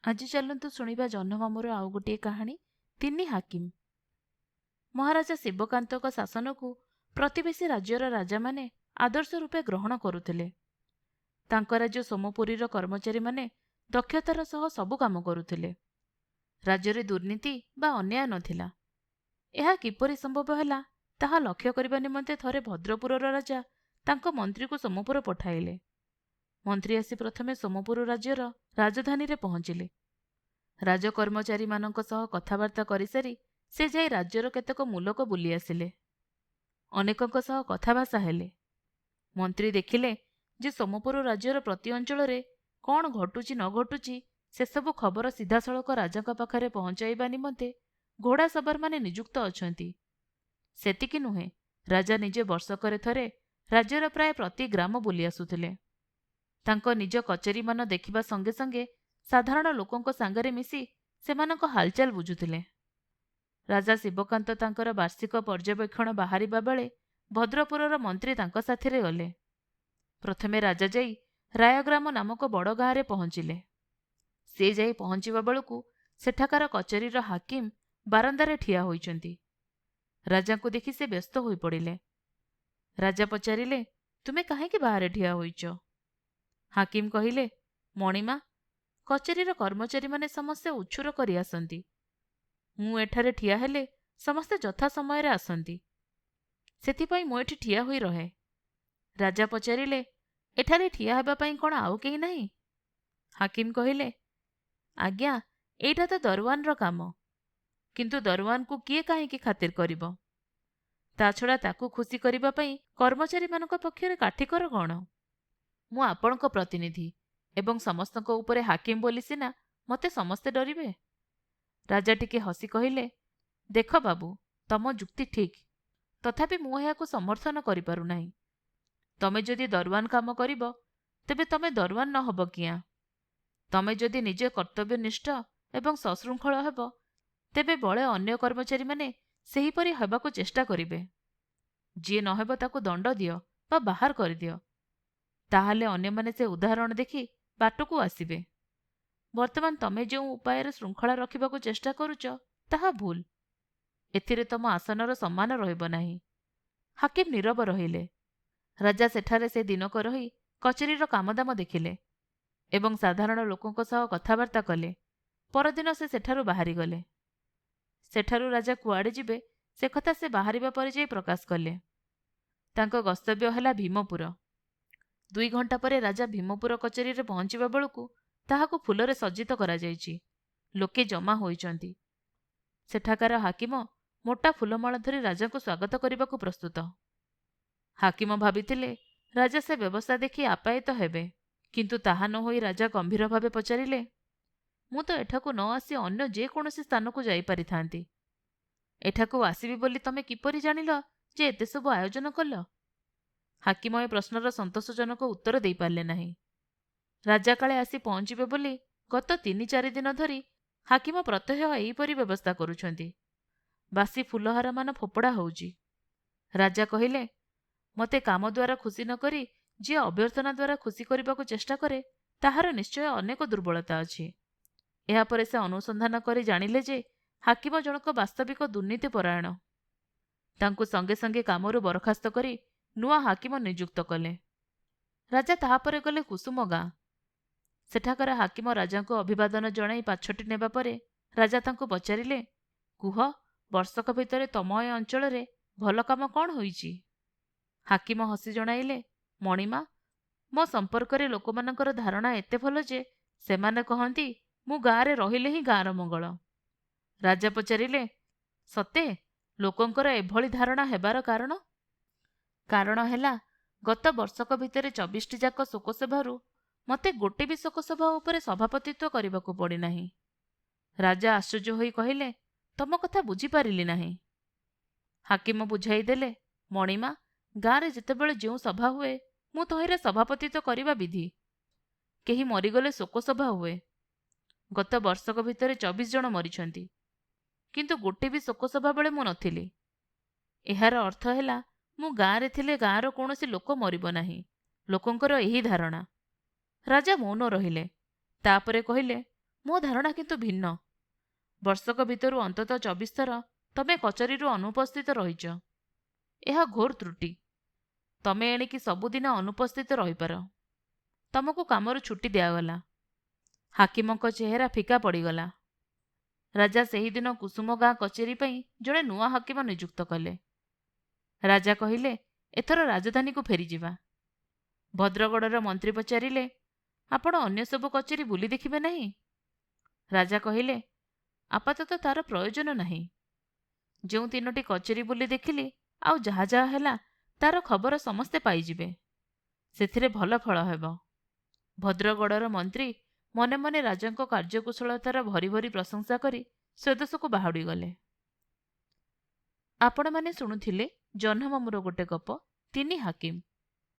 ଆଜି ଚାଲନ୍ତୁ ଶୁଣିବା ଜହ୍ନମାମୁଁର ଆଉ ଗୋଟିଏ କାହାଣୀ, ତିନି ହାକିମ। ମହାରାଜା ଶିବକାନ୍ତଙ୍କ ଶାସନକୁ ପ୍ରତିବେଶୀ ରାଜ୍ୟର ରାଜାମାନେ ଆଦର୍ଶ ରୂପେ ଗ୍ରହଣ କରୁଥିଲେ। ତାଙ୍କ ରାଜ୍ୟ ସୋମପୁରୀର କର୍ମଚାରୀମାନେ ଦକ୍ଷତାର ସହ ସବୁ କାମ କରୁଥିଲେ। ରାଜ୍ୟରେ ଦୁର୍ନୀତି ବା ଅନ୍ୟାୟ ନଥିଲା। ଏହା କିପରି ସମ୍ଭବ ହେଲା ତାହା ଲକ୍ଷ୍ୟ କରିବା ନିମନ୍ତେ ଥରେ ଭଦ୍ରପୁରର ରାଜା ତାଙ୍କ ମନ୍ତ୍ରୀକୁ ସୋମପୁର ପଠାଇଲେ। ମନ୍ତ୍ରୀ ଆସି ପ୍ରଥମେ ସୋମପୁର ରାଜ୍ୟର ରାଜଧାନୀରେ ପହଞ୍ଚିଲେ। ରାଜକର୍ମଚାରୀମାନଙ୍କ ସହ କଥାବାର୍ତ୍ତା କରିସାରି ସେ ଯାଇ ରାଜ୍ୟର କେତେକ ମୂଲକ ବୁଲି ଆସିଲେ। ଅନେକଙ୍କ ସହ କଥାଭାଷା ହେଲେ। ମନ୍ତ୍ରୀ ଦେଖିଲେ ଯେ ସୋମପୁର ରାଜ୍ୟର ପ୍ରତି ଅଞ୍ଚଳରେ କ'ଣ ଘଟୁଛି ନ ଘଟୁଛି ସେସବୁ ଖବର ସିଧାସଳଖ ରାଜାଙ୍କ ପାଖରେ ପହଞ୍ଚାଇବା ନିମନ୍ତେ ଘୋଡ଼ା ସବାରମାନେ ନିଯୁକ୍ତ ଅଛନ୍ତି। ସେତିକି ନୁହେଁ, ରାଜା ନିଜେ ବର୍ଷକରେ ଥରେ ରାଜ୍ୟର ପ୍ରାୟ ପ୍ରତି ଗ୍ରାମ ବୁଲି ଆସୁଥିଲେ। ତାଙ୍କ ନିଜ କଚେରୀମାନ ଦେଖିବା ସଙ୍ଗେ ସଙ୍ଗେ ସାଧାରଣ ଲୋକଙ୍କ ସାଙ୍ଗରେ ମିଶି ସେମାନଙ୍କ ହାଲଚାଲ ବୁଝୁଥିଲେ। ରାଜା ଶିବକାନ୍ତ ତାଙ୍କର ବାର୍ଷିକ ପର୍ଯ୍ୟବେକ୍ଷଣ ବାହାରିବା ବେଳେ ଭଦ୍ରପୁରର ମନ୍ତ୍ରୀ ତାଙ୍କ ସାଥିରେ ଗଲେ। ପ୍ରଥମେ ରାଜା ଯାଇ ରାୟଗ୍ରାମ ନାମକ ବଡ଼ ଗାଁରେ ପହଞ୍ଚିଲେ। ସେ ଯାଇ ପହଞ୍ଚିବା ବେଳକୁ ସେଠାକାର କଚେରୀର ହାକିମ ବାରନ୍ଦାରେ ଠିଆ ହୋଇଛନ୍ତି। ରାଜାଙ୍କୁ ଦେଖି ସେ ବ୍ୟସ୍ତ ହୋଇପଡ଼ିଲେ। ରାଜା ପଚାରିଲେ, ତୁମେ କାହିଁକି ବାହାରେ ଠିଆ ହୋଇଛ? ହାକିମ କହିଲେ, ମଣିମା, କଚେରୀର କର୍ମଚାରୀମାନେ ସମସ୍ତେ ଉଛୁର କରି ଆସନ୍ତି। ମୁଁ ଏଠାରେ ଠିଆ ହେଲେ ସମସ୍ତେ ଯଥା ସମୟରେ ଆସନ୍ତି। ସେଥିପାଇଁ ମୁଁ ଏଠି ଠିଆ ହୋଇ ରହେ। ରାଜା ପଚାରିଲେ, ଏଠାରେ ଠିଆ ହେବା ପାଇଁ କ'ଣ ଆଉ କେହି ନାହିଁ? ହାକିମ କହିଲେ, ଆଜ୍ଞା, ଏଇଟା ତ ଦରୱାନର କାମ। କିନ୍ତୁ ଦରୱାନକୁ କିଏ କାହିଁକି ଖାତିର କରିବ? ତା ଛଡ଼ା ତାକୁ ଖୁସି କରିବା ପାଇଁ କର୍ମଚାରୀମାନଙ୍କ ପକ୍ଷରେ କାଠିକର କ'ଣ? ମୁଁ ଆପଣଙ୍କ ପ୍ରତିନିଧି ଏବଂ ସମସ୍ତଙ୍କ ଉପରେ ହାକିମ ବୋଲି ସିନା ମୋତେ ସମସ୍ତେ ଡରିବେ। ରାଜା ଟିକେ ହସି କହିଲେ, ଦେଖ ବାବୁ, ତମ ଯୁକ୍ତି ଠିକ୍, ତଥାପି ମୁଁ ଏହାକୁ ସମର୍ଥନ କରିପାରୁନାହିଁ। ତମେ ଯଦି ଦରୱାନ କାମ କରିବ ତେବେ ତମେ ଦରୱାନ ନ ହବ କିଆଁ? ତମେ ଯଦି ନିଜେ କର୍ତ୍ତବ୍ୟନିଷ୍ଠ ଏବଂ ସଶୃଙ୍ଖଳ ହେବ ତେବେ ବଳେ ଅନ୍ୟ କର୍ମଚାରୀମାନେ ସେହିପରି ହେବାକୁ ଚେଷ୍ଟା କରିବେ। ଯିଏ ନ ହେବ ତାକୁ ଦଣ୍ଡ ଦିଅ ବା ବାହାର କରିଦିଅ। ତାହେଲେ ଅନ୍ୟମାନେ ସେ ଉଦାହରଣ ଦେଖି ବାଟକୁ ଆସିବେ। ବର୍ତ୍ତମାନ ତମେ ଯେଉଁ ଉପାୟରେ ଶୃଙ୍ଖଳା ରଖିବାକୁ ଚେଷ୍ଟା କରୁଛ ତାହା ଭୁଲ। ଏଥିରେ ତମ ଆସନର ସମ୍ମାନ ରହିବ ନାହିଁ। ହାକିମ ନୀରବ ରହିଲେ। ରାଜା ସେଠାରେ ସେ ଦିନକ ରହି କଚେରୀର କାମଦାମ ଦେଖିଲେ ଏବଂ ସାଧାରଣ ଲୋକଙ୍କ ସହ କଥାବାର୍ତ୍ତା କଲେ। ପରଦିନ ସେ ସେଠାରୁ ବାହାରିଗଲେ। ସେଠାରୁ ରାଜା କୁଆଡ଼େ ଯିବେ ସେକଥା ସେ ବାହାରିବା ପରେ ଯାଇ ପ୍ରକାଶ କଲେ। ତାଙ୍କ ଗସ୍ତବ୍ୟ ହେଲା ଭୀମପୁର। 2 ଘଣ୍ଟା ପରେ ରାଜା ଭୀମପୁର କଚେରୀରେ ପହଞ୍ଚିବା ବେଳକୁ ତାହାକୁ ଫୁଲରେ ସଜ୍ଜିତ କରାଯାଇଛି। ଲୋକେ ଜମା ହୋଇଛନ୍ତି। ସେଠାକାର ହାକିମ ମୋଟା ଫୁଲମାଳ ଧରି ରାଜାଙ୍କୁ ସ୍ୱାଗତ କରିବାକୁ ପ୍ରସ୍ତୁତ। ହାକିମ ଭାବିଥିଲେ ରାଜା ସେ ବ୍ୟବସ୍ଥା ଦେଖି ଆପ୍ୟାୟିତ ହେବେ, କିନ୍ତୁ ତାହା ନ ହୋଇ ରାଜା ଗମ୍ଭୀର ଭାବେ ପଚାରିଲେ, ମୁଁ ତ ଏଠାକୁ ନ ଆସି ଅନ୍ୟ ଯେକୌଣସି ସ୍ଥାନକୁ ଯାଇପାରିଥାନ୍ତି। ଏଠାକୁ ଆସିବି ବୋଲି ତମେ କିପରି ଜାଣିଲ ଯେ ଏତେ ସବୁ ଆୟୋଜନ କଲ? ହାକିମ ଏ ପ୍ରଶ୍ନର ସନ୍ତୋଷଜନକ ଉତ୍ତର ଦେଇପାରିଲେ ନାହିଁ। ରାଜା କାଳେ ଆସି ପହଞ୍ଚିବେ ବୋଲି ଗତ 3-4 ଦିନ ଧରି ହାକିମ ପ୍ରତ୍ୟହ ଏହିପରି ବ୍ୟବସ୍ଥା କରୁଛନ୍ତି। ବାସି ଫୁଲହାରମାନ ଫୋପଡ଼ା ହେଉଛି। ରାଜା କହିଲେ, ମୋତେ କାମ ଦ୍ୱାରା ଖୁସି ନ କରି ଯିଏ ଅଭ୍ୟର୍ଥନା ଦ୍ୱାରା ଖୁସି କରିବାକୁ ଚେଷ୍ଟା କରେ ତାହାର ନିଶ୍ଚୟ ଅନେକ ଦୁର୍ବଳତା ଅଛି। ଏହାପରେ ସେ ଅନୁସନ୍ଧାନ କରି ଜାଣିଲେ ଯେ ହାକିମ ଜଣକ ବାସ୍ତବିକ ଦୁର୍ନୀତିପରାୟଣ। ତାଙ୍କୁ ସଙ୍ଗେ ସଙ୍ଗେ କାମରୁ ବରଖାସ୍ତ କରି ନୂଆ ହାକିମ ନିଯୁକ୍ତ କଲେ। ରାଜା ତାହାପରେ ଗଲେ କୁସୁମ ଗାଁ। ସେଠାକାର ହାକିମ ରାଜାଙ୍କୁ ଅଭିବାଦନ ଜଣାଇ ପାଛୋଟି ନେବା ପରେ ରାଜା ତାଙ୍କୁ ପଚାରିଲେ, କୁହ, ବର୍ଷକ ଭିତରେ ତମ ଏ ଅଞ୍ଚଳରେ ଭଲ କାମ କ'ଣ ହୋଇଛି? ହାକିମ ହସି ଜଣାଇଲେ, ମଣିମା, ମୋ ସମ୍ପର୍କରେ ଲୋକମାନଙ୍କର ଧାରଣା ଏତେ ଭଲ ଯେ ସେମାନେ କହନ୍ତି ମୁଁ ଗାଁରେ ରହିଲେ ହିଁ ଗାଁର ମଙ୍ଗଳ। ରାଜା ପଚାରିଲେ, ସତେ? ଲୋକଙ୍କର ଏଭଳି ଧାରଣା ହେବାର କାରଣ? କାରଣ ହେଲା, ଗତ ବର୍ଷକ ଭିତରେ 24ଟି ଯାକ ଶୋକସଭାରୁ ମୋତେ ଗୋଟେ ବି ଶୋକସଭା ଉପରେ ସଭାପତିତ୍ୱ କରିବାକୁ ପଡ଼ିନାହିଁ। ରାଜା ଆଶ୍ଚର୍ଯ୍ୟ ହୋଇ କହିଲେ, ତମ କଥା ବୁଝିପାରିଲି ନାହିଁ। ହାକିମ ବୁଝାଇ ଦେଲେ, ମଣିମା, ଗାଁରେ ଯେତେବେଳେ ଯେଉଁ ସଭା ହୁଏ ମୁଁ ତହିଁରେ ସଭାପତିତ୍ୱ କରିବା ବିଧି। କେହି ମରିଗଲେ ଶୋକସଭା ହୁଏ। ଗତ ବର୍ଷକ ଭିତରେ 24 ଜଣ ମରିଛନ୍ତି, କିନ୍ତୁ ଗୋଟେ ବି ଶୋକସଭା ବେଳେ ମୁଁ ନଥିଲି। ଏହାର ଅର୍ଥ ହେଲା ମୁଁ ଗାଁରେ ଥିଲେ ଗାଁର କୌଣସି ଲୋକ ମରିବ ନାହିଁ। ଲୋକଙ୍କର ଏହି ଧାରଣା। ରାଜା ମୌନ ରହିଲେ। ତାପରେ କହିଲେ, ମୋ ଧାରଣା କିନ୍ତୁ ଭିନ୍ନ। ବର୍ଷକ ଭିତରୁ ଅନ୍ତତଃ 24 ଥର ତମେ କଚେରୀରୁ ଅନୁପସ୍ଥିତ ରହିଛ। ଏହା ଘୋର ତ୍ରୁଟି। ତମେ ଏଣିକି ସବୁଦିନ ଅନୁପସ୍ଥିତ ରହିପାର। ତମକୁ କାମରୁ ଛୁଟି ଦିଆଗଲା। ହାକିମଙ୍କ ଚେହେରା ଫିକା ପଡ଼ିଗଲା। ରାଜା ସେହିଦିନ କୁସୁମ ଗାଁ କଚେରୀ ପାଇଁ ଜଣେ ନୂଆ ହାକିମ ନିଯୁକ୍ତ କଲେ। ରାଜା କହିଲେ, ଏଥର ରାଜଧାନୀକୁ ଫେରିଯିବା। ଭଦ୍ରଗଡ଼ର ମନ୍ତ୍ରୀ ପଚାରିଲେ, ଆପଣ ଅନ୍ୟ ସବୁ କଚେରୀ ବୁଲି ଦେଖିବେ ନାହିଁ? ରାଜା କହିଲେ, ଆପାତତଃ ତାର ପ୍ରୟୋଜନ ନାହିଁ। ଯେଉଁ 3ଟି କଚେରୀ ବୁଲି ଦେଖିଲି, ଆଉ ଯାହା ଯାହା ହେଲା ତାର ଖବର ସମସ୍ତେ ପାଇଯିବେ। ସେଥିରେ ଭଲ ଫଳ ହେବ। ଭଦ୍ରଗଡ଼ର ମନ୍ତ୍ରୀ ମନେ ମନେ ରାଜାଙ୍କ କାର୍ଯ୍ୟକୁଶଳତାର ଭରି ଭରି ପ୍ରଶଂସା କରି ସ୍ୱଦେଶକୁ ବାହୁଡ଼ିଗଲେ। ଆପଣମାନେ ଶୁଣୁଥିଲେ ଜହ୍ନମାମୁଁର ଗୋଟେ ଗପ, ତିନି ହାକିମ।